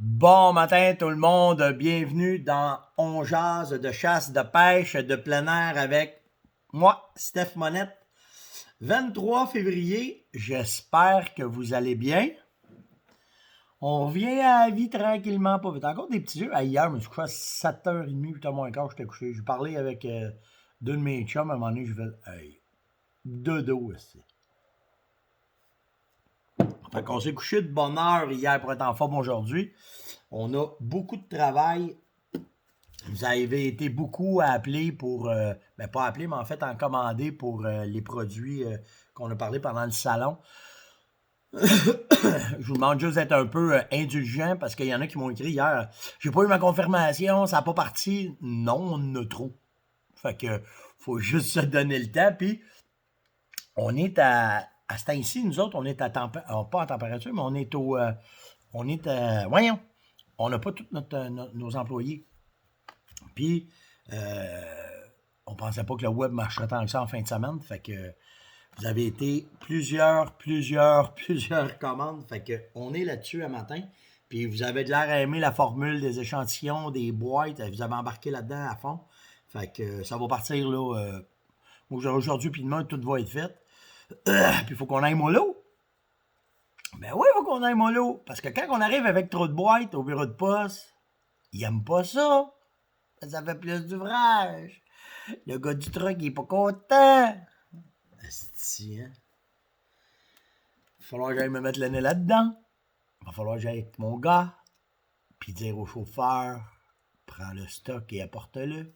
Bon matin tout le monde, bienvenue dans On jase de chasse, de pêche, de plein air avec moi, Steph Monette. 23 février, j'espère que vous allez bien. On revient à la vie tranquillement, pas vite. Encore des petits jeux. Hier, je me suis couché à 7h30, 8h moins quart, j'étais couché. J'ai parlé avec deux de mes chums, à un moment donné, je fais hey, dodo aussi. Fait qu'on s'est couché de bonne heure hier pour être en forme aujourd'hui. On a beaucoup de travail. Vous avez été beaucoup à appeler pour, pas appeler, mais en fait en commander pour les produits qu'on a parlé pendant le salon. Je vous demande juste d'être un peu indulgent parce qu'il y en a qui m'ont écrit hier, j'ai pas eu ma confirmation, ça n'a pas parti. Non, on en a trop. Fait que faut juste se donner le temps. Puis on est à ce temps-ci, nous autres, on est à température, pas à température, mais on est on est voyons, on n'a pas tous nos employés. Puis, on pensait pas que le web marcherait tant que ça en fin de semaine. Fait que vous avez été plusieurs commandes. Fait que on est là-dessus un matin. Puis vous avez de l'air à aimer la formule des échantillons, des boîtes. Vous avez embarqué là-dedans à fond. Fait que ça va partir là. Aujourd'hui puis demain, tout va être fait. Puis il faut qu'on aille mollo. Ben oui, il faut qu'on aille mollo. Parce que quand on arrive avec trop de boîtes au bureau de poste, ils aiment pas ça. Ça fait plus d'ouvrage. Le gars du truck, il est pas content. Asti, hein? Il va falloir que j'aille me mettre le nez là-dedans. Il va falloir que j'aille avec mon gars, puis dire au chauffeur, prends le stock et apporte-le.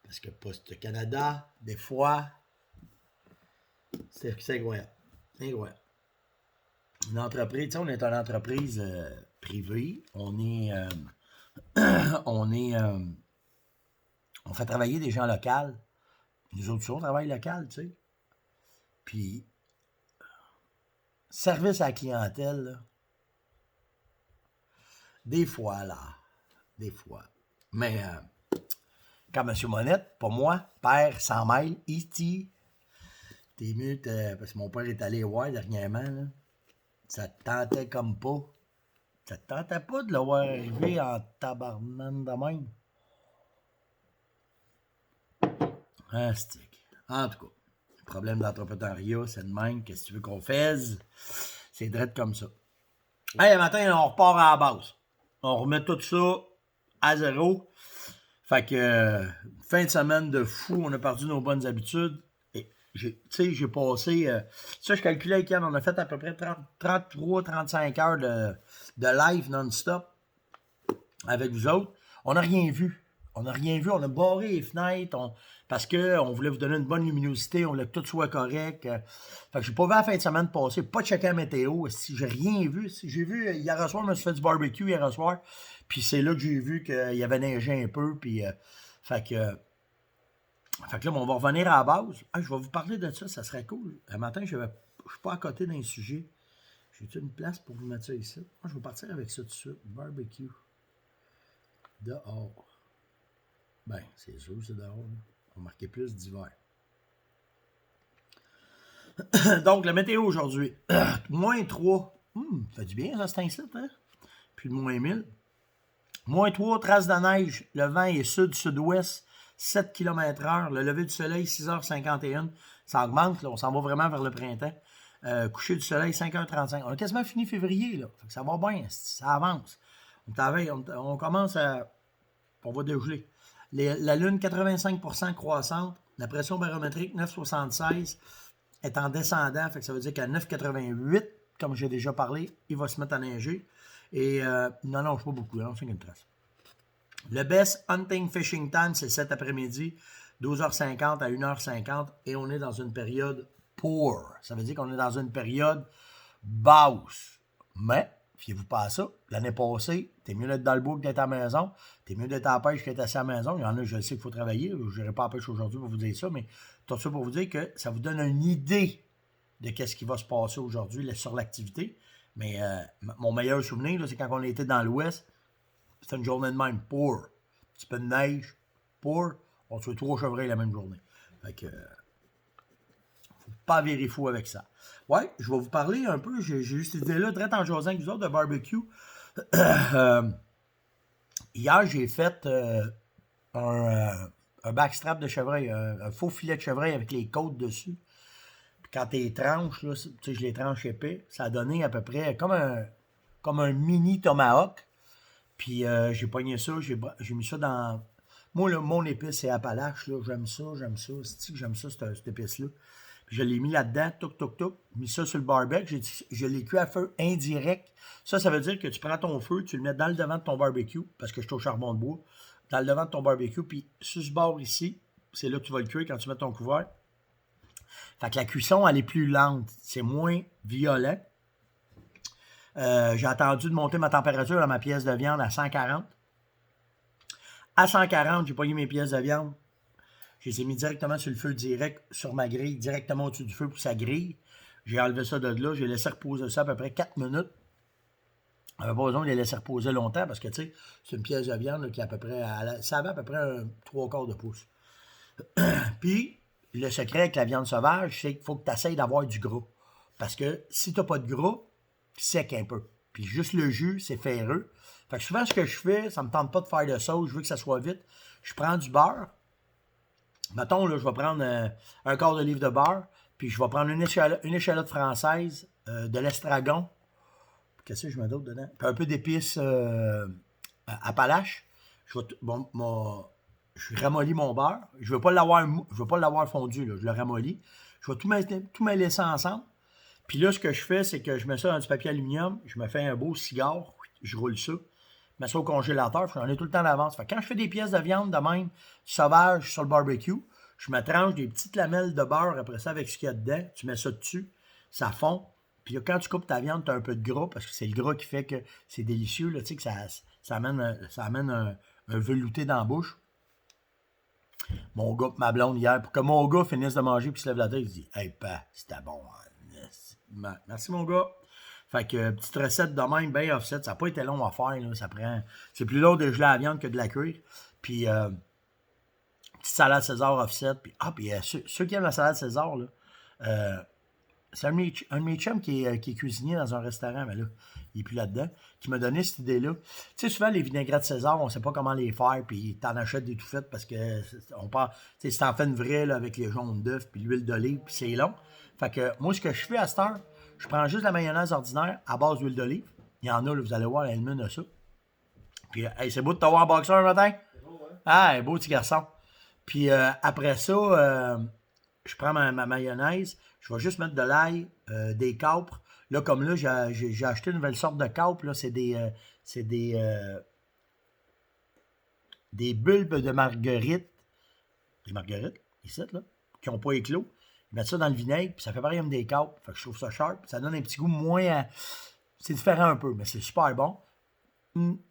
Parce que Poste Canada, des fois, c'est incroyable. Incroyable. Une entreprise, tu sais, on est une entreprise privée. On fait travailler des gens locaux. Nous autres, on travaille local, tu sais. Puis, service à la clientèle, là, des fois, là. Des fois. Mais, quand M. Monette, pour moi, père 100 miles, E.T., t'es mieux, parce que mon père est allé voir dernièrement, là. Ça te tentait comme pas. Ça te tentait pas de le voir arriver en tabarnane de même. Ah, stick. En tout cas, le problème d'entrepreneuriat, c'est de même. Qu'est-ce que tu veux qu'on fasse? C'est direct comme ça. Hey, le matin, on repart à la base. On remet tout ça à zéro. Fait que, fin de semaine de fou, on a perdu nos bonnes habitudes. Et, tu sais, j'ai passé, ça, je calculais avec Yann, on a fait à peu près 33-35 heures de live non-stop avec vous autres. On n'a rien vu. On n'a rien vu. On a barré les fenêtres parce qu'on voulait vous donner une bonne luminosité. On voulait que tout soit correct. Fait que j'ai pas vu la fin de semaine passer. Pas de checker la météo. Si j'ai rien vu. Si j'ai vu, hier soir, je me suis fait du barbecue hier soir. Puis c'est là que j'ai vu qu'il y avait neigé un peu. Puis, fait que là, on va revenir à la base. Ah, je vais vous parler de ça. Ça serait cool. Un matin, je suis pas à côté d'un sujet. J'ai-tu une place pour vous mettre ça ici? Moi, je vais partir avec ça tout de suite. Barbecue. Dehors. Ben, c'est sûr, c'est dehors. On va marquer plus d'hiver. Donc, la météo aujourd'hui. Moins 3. Ça fait du bien, ça, c'est un site, hein? Puis le moins 1000. Moins 3, traces de neige. Le vent est sud-sud-ouest, 7 km/h. Le lever du soleil, 6h51. Ça augmente, là. On s'en va vraiment vers le printemps. Coucher du soleil, 5h35. On a quasiment fini février, là. Fait que ça va bien, ça avance. On commence à... On va dégeler. La Lune, 85% croissante. La pression barométrique, 9,76, est en descendant. Fait que ça veut dire qu'à 9,88, comme j'ai déjà parlé, il va se mettre à neiger. Et non, je ne pas beaucoup. Hein, c'est une trace. Le best hunting fishing time, c'est cet après-midi, 12h50 à 1h50. Et on est dans une période poor. Ça veut dire qu'on est dans une période basse. Mais, fiez-vous pas à ça. L'année passée, t'es mieux d'être dans le bout que d'être à la maison. T'es mieux d'être à la pêche qu'être assis à la maison. Il y en a, je sais qu'il faut travailler. Je n'irai pas à la pêche aujourd'hui pour vous dire ça, mais tout ça pour vous dire que ça vous donne une idée de qu'est-ce qui va se passer aujourd'hui sur l'activité. Mais mon meilleur souvenir, là, c'est quand on était dans l'Ouest. C'était une journée de même. Pour. Un petit peu de neige. Pour. On se fait 3 chevreuils la même journée. Fait que... faut pas virer fou avec ça. Ouais, je vais vous parler un peu. J'ai eu cette idée-là, très en jasant avec vous autres, de barbecue. Euh, hier, j'ai fait un backstrap de chevreuil, un faux filet de chevreuil avec les côtes dessus. Puis quand tu les tranches, là, tu sais, je les tranche épais, ça a donné à peu près comme un mini tomahawk. Puis j'ai pogné ça, j'ai mis ça dans. Moi, là, mon épice, c'est Appalache, là. J'aime ça, j'aime ça. C'est que j'aime ça, cette épice-là. Puis je l'ai mis là-dedans, touc, touc, touc. Mis ça sur le barbecue. Je l'ai cuit à feu indirect. Ça veut dire que tu prends ton feu, tu le mets dans le devant de ton barbecue, parce que je suis au charbon de bois, dans le devant de ton barbecue, puis sur ce bord ici, c'est là que tu vas le cuire quand tu mets ton couvert. Fait que la cuisson, elle est plus lente. C'est moins violent. J'ai attendu de monter ma température à ma pièce de viande à 140. À 140, j'ai pogné mes pièces de viande. Je les ai mis directement sur le feu direct, sur ma grille, directement au-dessus du feu pour que ça grille. J'ai enlevé ça de là. J'ai laissé reposer ça à peu près 4 minutes. On n'avait pas besoin de les laisser reposer longtemps parce que, tu sais, c'est une pièce de viande là, qui est à peu près. Ça avait à peu près un 3/4 de pouce. Puis, le secret avec la viande sauvage, c'est qu'il faut que tu essayes d'avoir du gras. Parce que si tu n'as pas de gras, sec un peu. Puis juste le jus, c'est ferreux. Fait que souvent, ce que je fais, ça ne me tente pas de faire de sauce, je veux que ça soit vite. Je prends du beurre. Mettons, là, je vais prendre un quart de livre de beurre, puis je vais prendre une échalote française, de l'estragon. Qu'est-ce que je mets d'autre dedans? Puis un peu d'épices Appalache. Je ramollis mon beurre. Je ne veux pas l'avoir fondu, là. Je le ramollis. Je vais tout mêler ça ensemble. Puis là, ce que je fais, c'est que je mets ça dans du papier aluminium, je me fais un beau cigare, je roule ça, je mets ça au congélateur, j'en ai tout le temps d'avance. Fait que quand je fais des pièces de viande de même, sauvage sur le barbecue, je me tranche des petites lamelles de beurre après ça avec ce qu'il y a dedans, tu mets ça dessus, ça fond. Puis là, quand tu coupes ta viande, tu as un peu de gras, parce que c'est le gras qui fait que c'est délicieux, là, tu sais, que ça amène un velouté dans la bouche. Mon gars, ma blonde hier, pour que mon gars finisse de manger puis se lève la tête, il dit hey, pa, c'était bon. Merci, mon gars. Fait que, petite recette de même, bien offset. Ça n'a pas été long à faire. Là. Ça prend. C'est plus long de geler la viande que de la cuire. Puis, petite salade César offset. Puis ceux qui aiment la salade César, là, c'est un de mes chums qui est cuisinier dans un restaurant, mais là, il n'est plus là-dedans, qui m'a donné cette idée-là. Tu sais, souvent, les vinaigrettes César, on ne sait pas comment les faire, puis t'en achètes des tout faites parce que on part. Tu sais, si t'en fais une vraie là, avec les jaunes d'œufs, puis l'huile d'olive, puis c'est long. Fait que moi, ce que je fais à cette heure, je prends juste la mayonnaise ordinaire à base d'huile d'olive. Il y en a, là, vous allez voir, elle mène a ça. Puis, hey, c'est beau de t'avoir en boxeur un matin? C'est beau, hein? Ah, beau petit garçon. Puis après ça, je prends ma mayonnaise, je vais juste mettre de l'ail, des capres. Là, comme là, j'ai acheté une nouvelle sorte de capres. Là, c'est des bulbes de marguerite. Des marguerites, ici, là, qui n'ont pas éclos. Ils mettent ça dans le vinaigre, puis ça fait pareil comme des capres. Fait que je trouve ça sharp. Ça donne un petit goût moins. C'est différent un peu, mais c'est super bon.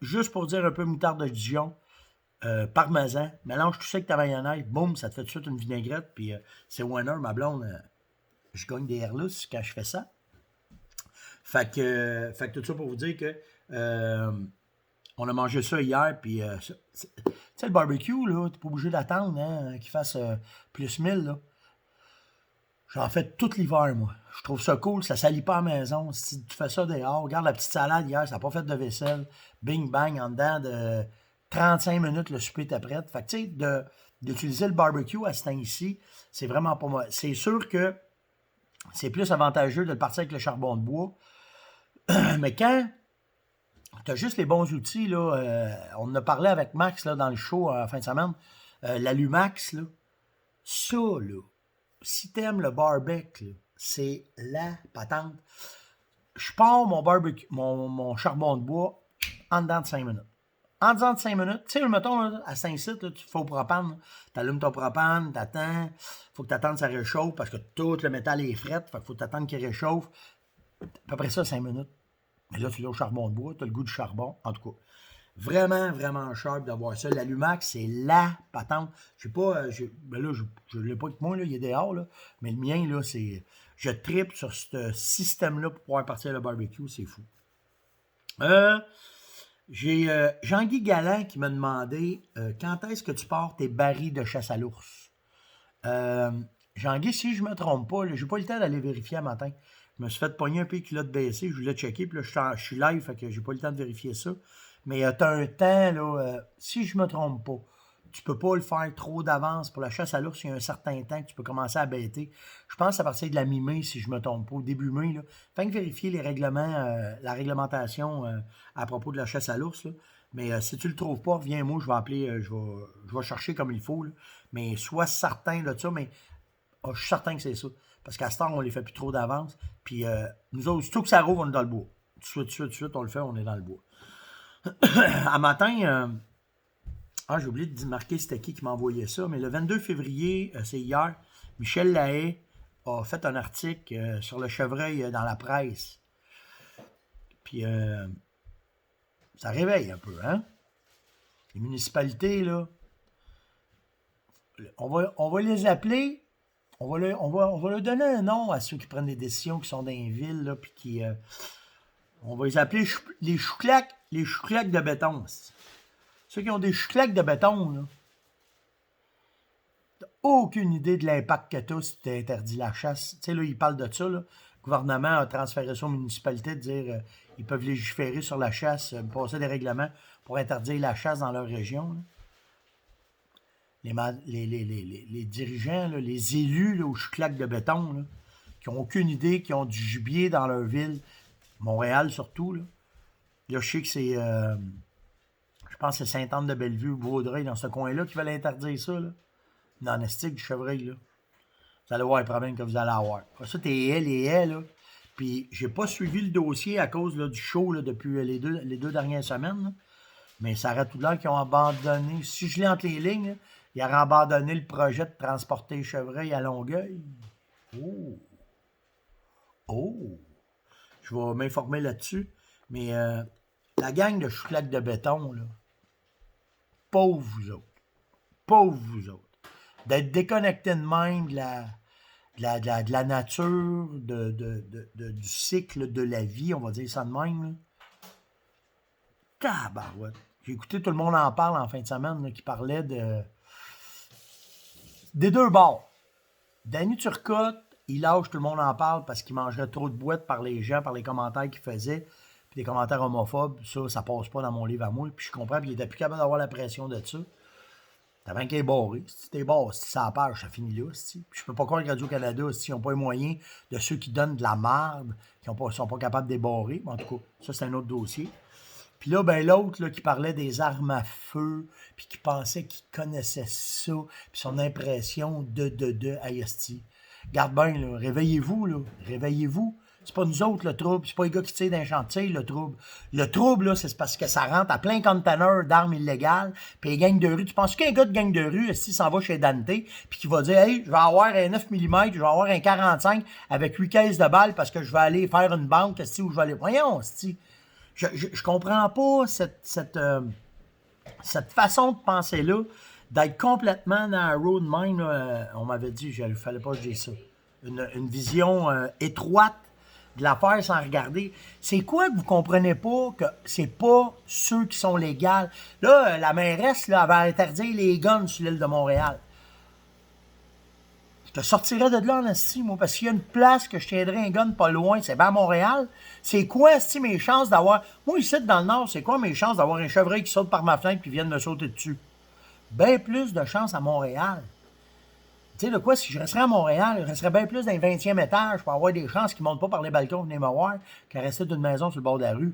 Juste pour dire un peu moutarde de Dijon, parmesan, mélange tout ça avec ta mayonnaise, boum, ça te fait tout de suite une vinaigrette, puis c'est winner, ma blonde, je gagne des airlus quand je fais ça. Fait que tout ça pour vous dire que on a mangé ça hier, puis tu sais, le barbecue, là, t'es pas obligé d'attendre hein, qu'il fasse plus 1000, là. J'en fais tout l'hiver, moi. Je trouve ça cool, ça salit pas à la maison. Si tu fais ça dehors, regarde la petite salade hier, ça n'a pas fait de vaisselle. Bing bang, en dedans de 35 minutes, le souper était prêt. Fait que tu sais, d'utiliser le barbecue à ce temps-ci, c'est vraiment pas moi. C'est sûr que c'est plus avantageux de le partir avec le charbon de bois. Mais quand tu as juste les bons outils, là, on en a parlé avec Max là, dans le show en fin de semaine, l'Alumax, là, ça, là, si t'aimes le barbecue, là, c'est la patente. Je pars mon barbecue, mon charbon de bois en dedans de 5 minutes. En dedans de 5 minutes, tu sais, mettons, là, à Saint-Cyr, tu fais au propane, tu allumes ton propane, t'attends, faut que t'attendes que ça réchauffe parce que tout le métal est fret, fait qu'il faut t'attendre qu'il réchauffe. À peu près ça, 5 minutes. Mais là, tu es au charbon de bois, tu as le goût du charbon, en tout cas. Vraiment, vraiment sharp d'avoir ça. L'Alumax, c'est la patente. Je sais pas, ben là, je l'ai pas avec moi, là, il est dehors, là, mais le mien, là, c'est. Je tripe sur ce système-là pour pouvoir partir le barbecue, c'est fou. J'ai Jean-Guy Galland qui m'a demandé quand est-ce que tu pars tes barils de chasse à l'ours. Jean-Guy, si je ne me trompe pas, j'ai pas eu le temps d'aller vérifier un matin. Je me suis fait pogner un peu les culottes baissées, je voulais checker, puis là, je suis live, fait que j'ai pas eu le temps de vérifier ça. Mais tu as un temps, là, si je me trompe pas, tu peux pas le faire trop d'avance. Pour la chasse à l'ours, il y a un certain temps que tu peux commencer à bêter. Je pense à partir de la mi-mai, si je me trompe pas, au début mai, là. Fait que vérifier les règlements, la réglementation à propos de la chasse à l'ours, là. Mais si tu le trouves pas, reviens-moi, je vais appeler, je vais chercher comme il faut, là. Mais sois certain de ça, mais je suis certain que c'est ça. Parce qu'à ce temps, on les fait plus trop d'avance. Puis nous autres, tout que ça rouvre, on est dans le bois. Tout de suite, on le fait, on est dans le bois. À matin, j'ai oublié de marquer c'était qui m'a envoyé ça, mais le 22 février, c'est hier, Michel Lahaye a fait un article sur le chevreuil dans la presse. Puis ça réveille un peu, hein? Les municipalités, là, on va les appeler. On va leur donner un nom à ceux qui prennent des décisions, qui sont dans les villes, là, puis qui... on va les appeler les chouclacs de béton. Ceux qui ont des chouclacs de béton, là. T'as aucune idée de l'impact que t'as si tu interdis la chasse. Tu sais, là, ils parlent de ça, là. Le gouvernement a transféré ça aux municipalités, de dire ils peuvent légiférer sur la chasse, passer des règlements pour interdire la chasse dans leur région, là. Les dirigeants, là, les élus là, aux chouclacs de béton, là, qui n'ont aucune idée, qui ont du gibier dans leur ville, Montréal surtout. Là, je sais que c'est, je pense que c'est Sainte-Anne-de-Bellevue ou Vaudreuil, dans ce coin-là, qui veulent interdire ça. Là. Dans l'estique du chevreuil. Là. Vous allez voir les problèmes que vous allez avoir. Ça, t'es les haies, là. Puis, j'ai pas suivi le dossier à cause là, du show là, depuis les deux dernières semaines. Là. Mais ça aurait tout l'air qu'ils ont abandonné. Si je lis entre les lignes, là, ils auraient abandonné le projet de transporter les chevreuils à Longueuil. Oh! Oh! Je vais m'informer là-dessus. Mais la gang de chouclacs de béton, là, pauvre vous autres. Pauvre vous autres. D'être déconnecté de même de la nature, du cycle de la vie, on va dire ça de même. Là. Tabarouette. J'ai écouté Tout le monde en parle en fin de semaine, là, qui parlait des deux bords. Danny Turcotte, il lâche Tout le monde en parle parce qu'il mangerait trop de boîtes par les gens, par les commentaires qu'il faisait. Puis des commentaires homophobes, ça passe pas dans mon livre à moi. Puis je comprends, puis il était plus capable d'avoir la pression de ça. T'as bien qu'il est barré. Si t'es barré, si ça page, ça finit là. Puis je peux pas croire que Radio-Canada, s'ils n'ont pas les moyens de ceux qui donnent de la merde, qui sont pas capables de débarrer. En tout cas, ça, c'est un autre dossier. Puis là, ben l'autre là, qui parlait des armes à feu, puis qui pensait qu'il connaissait ça, puis son impression de Ayesti. Garde bien, là, réveillez-vous, là, réveillez-vous. C'est pas nous autres, le trouble. C'est pas les gars qui tirent d'un chantier, le trouble. Le trouble, là, c'est parce que ça rentre à plein container d'armes illégales, puis les gangs de rue. Tu penses qu'un gars de gang de rue, s'il s'en va chez Dante, puis qui va dire, hey, je vais avoir un 9 mm, je vais avoir un 45 avec 8 caisses de balles parce que je vais aller faire une banque, où je vais aller. Voyons, je comprends pas cette façon de penser-là, d'être complètement narrow de même. On m'avait dit, il ne fallait pas que je dise ça. Une vision étroite de l'affaire sans regarder. C'est quoi que vous comprenez pas que c'est pas ceux qui sont légaux? Là, la mairesse là, avait interdit les guns sur l'île de Montréal. Je te sortirais de là en esti, moi, parce qu'il y a une place que je tiendrais un gun pas loin, c'est bien à Montréal. C'est quoi, esti, mes chances d'avoir... Moi, ici, dans le Nord, c'est quoi mes chances d'avoir un chevreuil qui saute par ma fenêtre puis vienne me sauter dessus? Bien plus de chances à Montréal. Tu sais, de quoi, si je resterais à Montréal, je resterais bien plus dans le 20e étage pour avoir des chances qu'ils ne montent pas par les balcons venir me voir qu'à rester d'une maison sur le bord de la rue.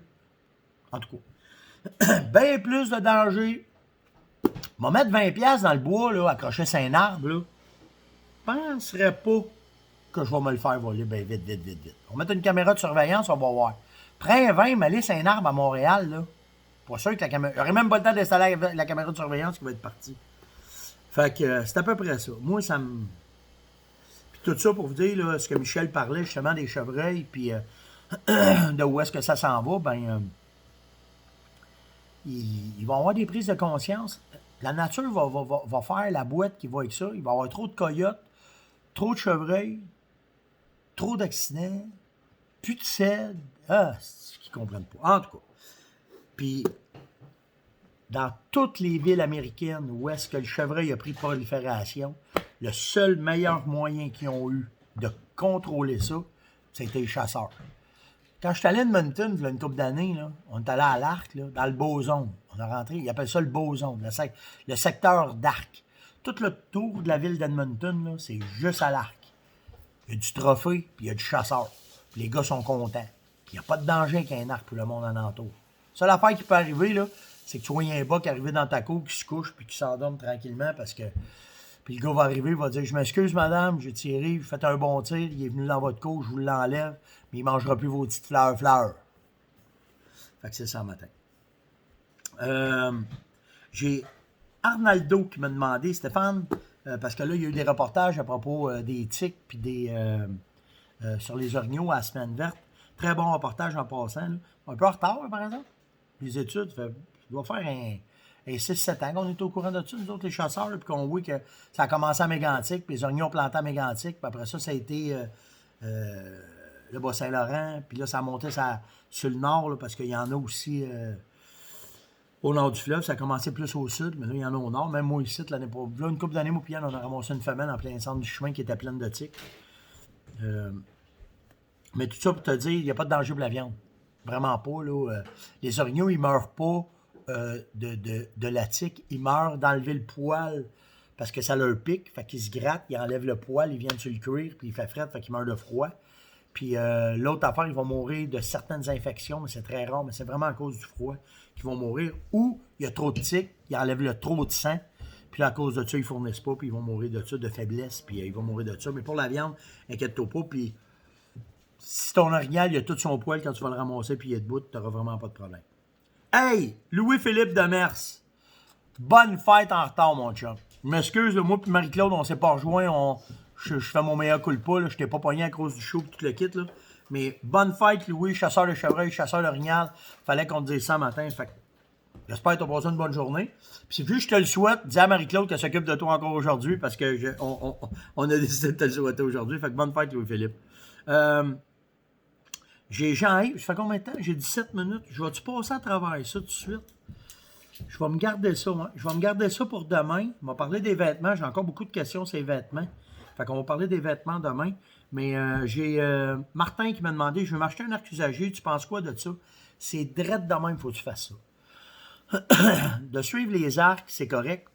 En tout cas. Bien plus de danger. Je vais mettre 20$ dans le bois, là, accroché sur un arbre, là. Je ne penserais pas que je vais me le faire voler bien vite. On va mettre une caméra de surveillance, on va voir. Prends un 20, mais laisse un arbre à Montréal, là. Pas sûr que la caméra... J'aurais même pas le temps d'installer la caméra de surveillance qui va être partie. Fait que c'est à peu près ça. Moi, ça me... Puis tout ça pour vous dire, là, ce que Michel parlait justement des chevreuils, puis de où est-ce que ça s'en va, ben... ils vont avoir des prises de conscience. La nature va faire la boîte qui va avec ça. Il va y avoir trop de coyotes, trop de chevreuils, trop d'accidents, plus de cèdres. Ah, c'est ce qu'ils ne comprennent pas. En tout cas. Puis, dans toutes les villes américaines où est-ce que le chevreuil a pris prolifération, le seul meilleur moyen qu'ils ont eu de contrôler ça, c'était les chasseurs. Quand je suis allé à Edmonton, il y a une couple d'années, là, on est allé à l'Arc, là, dans le Beau-Zone. On est rentré, ils appellent ça le Beau-Zone, le secteur d'Arc. Tout le tour de la ville d'Edmonton, là, c'est juste à l'Arc. Il y a du trophée, puis il y a du chasseur. Puis les gars sont contents. Puis il n'y a pas de danger avec un arc pour le monde alentour. La seule affaire qui peut arriver, là, c'est que tu vois un bas qui arrive dans ta cour, qui se couche, puis qui s'endorme tranquillement parce que. Puis le gars va arriver, il va dire: je m'excuse, madame, j'ai tiré, vous faites un bon tir, il est venu dans votre cour, je vous l'enlève, mais il ne mangera plus vos petites fleurs. Fait que c'est ça, matin. J'ai Arnaldo qui m'a demandé, Stéphane, parce que là, il y a eu des reportages à propos des tiques puis sur les orignaux à la semaine verte. Très bon reportage en passant. Là. Un peu en retard, par exemple. Les études, ça doit faire un 6-7 ans qu'on est au courant de ça, nous autres, les chasseurs, puis qu'on voit que ça a commencé à Mégantic, puis les orignaux ont planté à Mégantic, puis après ça, ça a été le Bas-Saint-Laurent, puis là, ça a monté sur le nord, là, parce qu'il y en a aussi au nord du fleuve. Ça a commencé plus au sud, mais là, il y en a au nord. Même moi, ici, l'année prochaine, là, une couple d'années, moi, puis on a ramassé une femelle en plein centre du chemin qui était pleine de tiques. Mais tout ça pour te dire, il n'y a pas de danger pour la viande. Vraiment pas, là. Les orignaux, ils ne meurent pas de la tique. Ils meurent d'enlever le poil parce que ça leur pique. Fait qu'ils se grattent, ils enlèvent le poil, ils viennent sur le cuir, puis il fait fret, fait qu'ils meurent de froid. Puis l'autre affaire, ils vont mourir de certaines infections, mais c'est très rare, mais c'est vraiment à cause du froid qu'ils vont mourir. Ou il y a trop de tiques, ils enlèvent le trop de sang, puis à cause de ça, ils ne fournissent pas, puis ils vont mourir de ça, de faiblesse, puis ils vont mourir de ça. Mais pour la viande, inquiète-toi pas, puis si ton orignal, il a tout son poil, quand tu vas le ramasser, puis il est debout, tu n'auras vraiment pas de problème. Hey! Louis-Philippe Demers, bonne fête en retard, mon chum. Je m'excuse, moi et Marie-Claude, on ne s'est pas rejoints, je fais mon meilleur culpa, là. Je t'ai pas pogné à cause du show et tout le kit, là. Mais bonne fête, Louis, chasseur de chevreuil, chasseur d'orignal. Fallait qu'on te dise ça matin. Fait que j'espère que tu as passé une bonne journée. Puis vu que je te le souhaite, dis à Marie-Claude qu'elle s'occupe de toi encore aujourd'hui parce que on a décidé de te le souhaiter aujourd'hui. Fait que bonne fête, Louis-Philippe. J'ai Jean-Yves, ça fait combien de temps? J'ai 17 minutes. Je vais-tu passer à travers ça tout de suite? Je vais me garder ça, hein? Je vais me garder ça pour demain. On va parler des vêtements. J'ai encore beaucoup de questions sur les vêtements. Fait qu'on va parler des vêtements demain. Mais j'ai Martin qui m'a demandé, je vais m'acheter un arc usagé, tu penses quoi de ça? C'est drette de même, il faut que tu fasses ça. De suivre les arcs, c'est correct.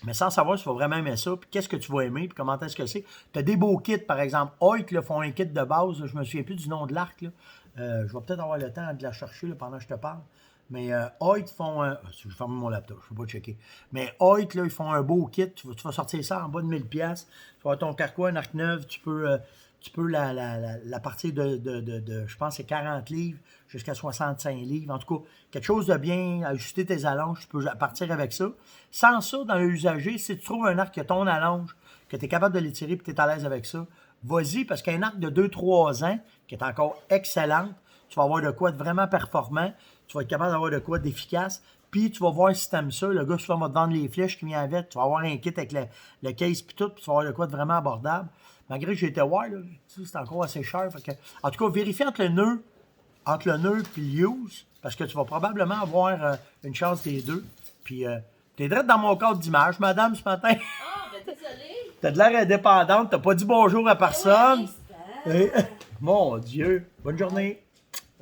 Mais sans savoir si tu vas vraiment aimer ça, puis qu'est-ce que tu vas aimer, puis comment est-ce que c'est. Tu as des beaux kits, par exemple. Hoyt, là, font un kit de base. Là, je me souviens plus du nom de l'arc. Je vais peut-être avoir le temps de la chercher là, pendant que je te parle. Mais Hoyt font un... Je vais fermer mon laptop, je ne peux pas checker. Mais Hoyt, là, ils font un beau kit. Tu vas sortir ça en bas de 1000$. Tu vas avoir ton carquois, un arc neuf. Tu peux la partie de je pense, c'est 40 livres jusqu'à 65 livres. En tout cas, quelque chose de bien, ajuster tes allonges, tu peux partir avec ça. Sans ça, dans l'usager, si tu trouves un arc qui a ton allonge, que tu es capable de l'étirer et que tu es à l'aise avec ça, vas-y, parce qu'un arc de 2-3 ans, qui est encore excellente, tu vas avoir de quoi de vraiment performant, tu vas être capable d'avoir de quoi d'efficace, puis tu vas voir si tu aimes ça, le gars souvent va te vendre les flèches qui vient avec, tu vas avoir un kit avec le case puis tout, puis tu vas avoir de quoi de vraiment abordable. Malgré que j'ai été voir, c'est encore assez cher. Fait que, en tout cas, vérifie entre le nœud et le use, parce que tu vas probablement avoir une chance des deux. Puis, t'es direct dans mon cadre d'image, madame, ce matin. Ah, ben désolé. T'as de l'air indépendante, t'as pas dit bonjour à personne. Mon Dieu. Bonne journée.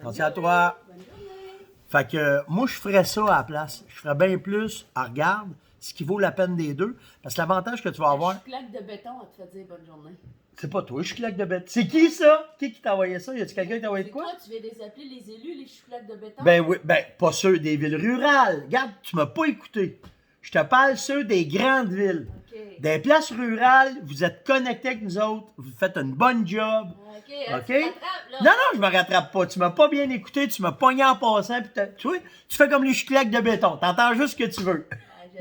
Merci à toi. Bonne journée. Fait que moi, je ferais ça à la place. Je ferais bien plus à regarde, ce qui vaut la peine des deux. Parce que l'avantage que tu vas avoir... Je claque de béton, on te fait dire bonne journée. C'est pas toi, je claque de bête. C'est qui ça? Qui t'a envoyé ça? Y a-tu quelqu'un qui t'a envoyé de quoi? Toi, tu viens les appeler les élus, les chouclaques de béton? Ben oui, ben pas ceux des villes rurales. Regarde, tu m'as pas écouté. Je te parle ceux des grandes villes. OK. Des places rurales, vous êtes connectés avec nous autres, vous faites une bonne job. OK, OK? tu te rattrapes, là. Non, je me rattrape pas. Tu m'as pas bien écouté, tu m'as pogné en passant. Puis tu vois, tu fais comme les chouclaques de béton. T'entends juste ce que tu veux.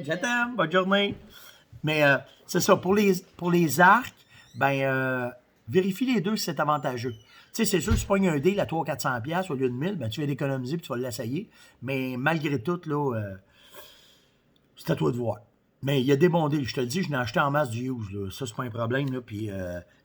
Je t'aime, bonne journée. Mais c'est ça, pour les arcs, ben vérifie les deux si c'est avantageux. Tu sais, c'est sûr, si tu pognes un deal à 300-400$ au lieu de 1000$, ben tu vas l'économiser puis tu vas l'essayer. Mais malgré tout, là, c'est à toi de voir. Mais il y a des bons deals. Je te le dis, je n'ai acheté en masse du use. Là. Ça, c'est pas un problème. Là. Puis,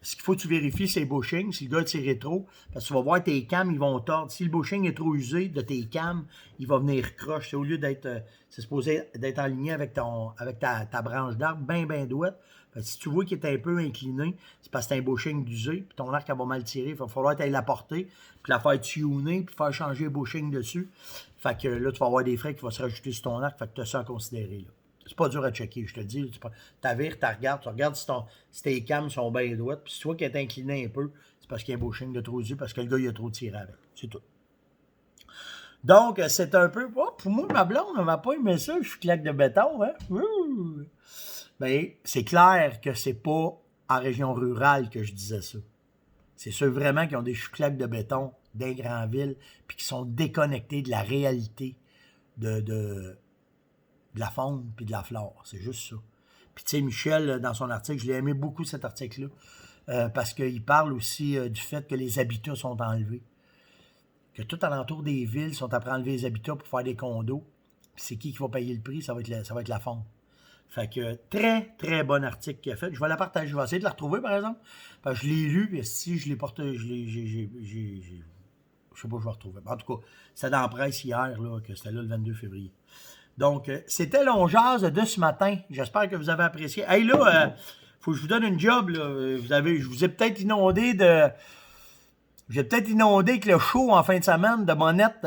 ce qu'il faut que tu vérifies, c'est les bushings. Si le gars tire trop, parce que tu vas voir tes cams, ils vont tordre. Si le bushing est trop usé de tes cams, il va venir croche. C'est au lieu d'être, c'est supposé d'être aligné avec ta branche d'arbre, bien douette. Si tu vois qu'il est un peu incliné, c'est parce que c'est un bushing d'usé, puis ton arc va mal tirer. Il va falloir t'aller la porter, puis la faire tuner, puis faire changer le bushing dessus. Fait que là, tu vas avoir des frais qui vont se rajouter sur ton arc. Fait que tu as ça à considérer. Là. C'est pas dur à checker, je te le dis. Tu vires, tu regardes si tes cams sont bien droites. Puis si tu vois qu'il est incliné un peu, c'est parce qu'il y a un bushing de trop usé, parce que le gars, il a trop tiré avec. C'est tout. Donc, c'est un peu... Oh, pour moi, ma blonde, elle m'a pas aimé ça. Je suis claque de béton, hein? Ouh. Ben, c'est clair que c'est pas en région rurale que je disais ça. C'est ceux vraiment qui ont des chouclaques de béton des grandes villes, puis qui sont déconnectés de la réalité de la faune puis de la flore. C'est juste ça. Puis tu sais, Michel, dans son article, je l'ai aimé beaucoup cet article-là, parce qu'il parle aussi du fait que les habitats sont enlevés. Que tout alentour des villes sont après enlever les habitats pour faire des condos. Puis c'est qui va payer le prix? Ça va être la faune. Fait que très bon article qu'il a fait. Je vais la partager. Je vais essayer de la retrouver, par exemple. Parce que je l'ai lu, puis si je l'ai porté, je sais pas, je vais retrouver. En tout cas, c'était dans la presse hier, là, que c'était là le 22 février. Donc, c'était l'Onjaz de ce matin. J'espère que vous avez apprécié. Hey, là, faut que je vous donne une job, là. Je vous ai peut-être inondé de... J'ai peut-être inondé avec le show en fin de semaine de monette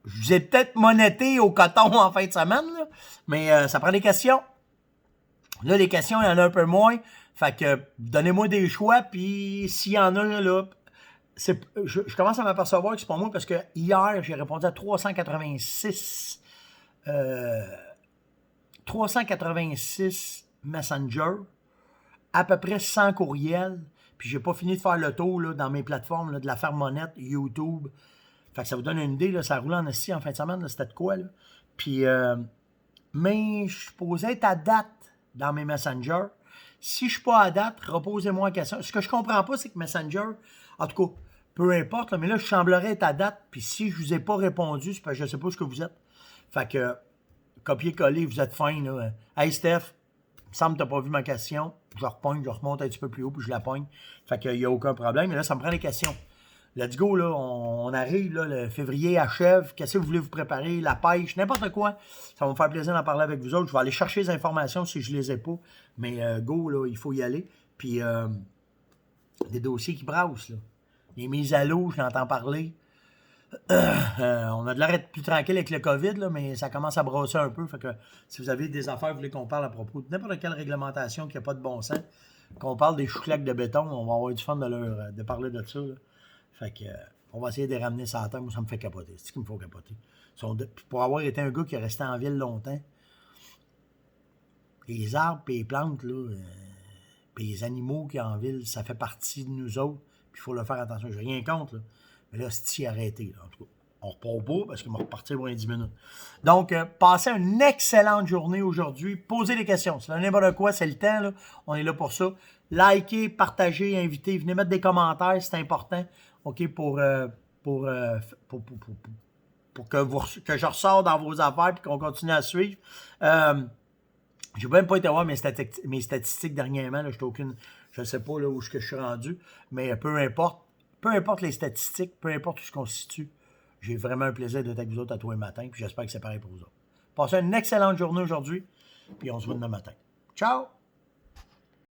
je vous ai peut-être monété au coton en fin de semaine, là, mais ça prend des questions. Là, les questions, il y en a un peu moins. Fait que donnez-moi des choix, puis s'il y en a, là, je commence à m'apercevoir que c'est pas moi, parce que hier, j'ai répondu à 386 Messenger, à peu près 100 courriels, puis j'ai pas fini de faire le tour là, dans mes plateformes là, de la ferme monette, YouTube. Fait que ça vous donne une idée, là, ça roule en esti en fin de semaine, là, c'était de quoi, là. Puis, mais je posais être à date dans mes messengers. Si je suis pas à date, reposez-moi la question. Ce que je comprends pas, c'est que Messenger, en tout cas, peu importe, là, mais là, je semblerais être à date, puis si je vous ai pas répondu, c'est parce que je sais pas ce que vous êtes. Fait que, copier-coller, vous êtes fin, là. Hey, Steph, il me semble que t'as pas vu ma question. Je repogne, je remonte un petit peu plus haut, puis je la pogne. Fait qu'il n'y a aucun problème. Mais là, ça me prend les questions. Let's go, là, on arrive, là, le février achève. Qu'est-ce que vous voulez vous préparer? La pêche, n'importe quoi. Ça va me faire plaisir d'en parler avec vous autres. Je vais aller chercher les informations si je les ai pas. Mais go, là, il faut y aller. Puis, des dossiers qui brassent, là. Les mises à l'eau, je l'entends parler. On a de l'air d'être plus tranquille avec le COVID, là, mais ça commence à brosser un peu. Fait que si vous avez des affaires, vous voulez qu'on parle à propos de n'importe quelle réglementation qui n'a pas de bon sens, qu'on parle des chouclaques de béton, on va avoir du fun de parler de ça, là. Fait que, on va essayer de les ramener ça à terre. Moi, ça me fait capoter. C'est ce qu'il me faut capoter. Pour avoir été un gars qui est resté en ville longtemps, les arbres et les plantes, là, puis les animaux qui sont en ville, ça fait partie de nous autres. Puis il faut le faire attention. J'ai rien contre, là. Mais là, c'est arrêté, là, en tout cas. On repart pas parce qu'il m'a reparti pour 10 minutes. Donc, passez une excellente journée aujourd'hui. Posez des questions. Si vous avez n'importe quoi, c'est le temps, là. On est là pour ça. Likez, partagez, invitez. Venez mettre des commentaires, c'est important. OK, pour que je ressors dans vos affaires et qu'on continue à suivre. J'ai même pas été voir mes statistiques dernièrement. Là, je ne sais pas là, où je suis rendu, mais peu importe les statistiques, peu importe tout ce qu'on se situe, j'ai vraiment un plaisir d'être avec vous autres à tous les matins, puis j'espère que c'est pareil pour vous autres. Passez une excellente journée aujourd'hui, puis on se voit demain matin. Ciao!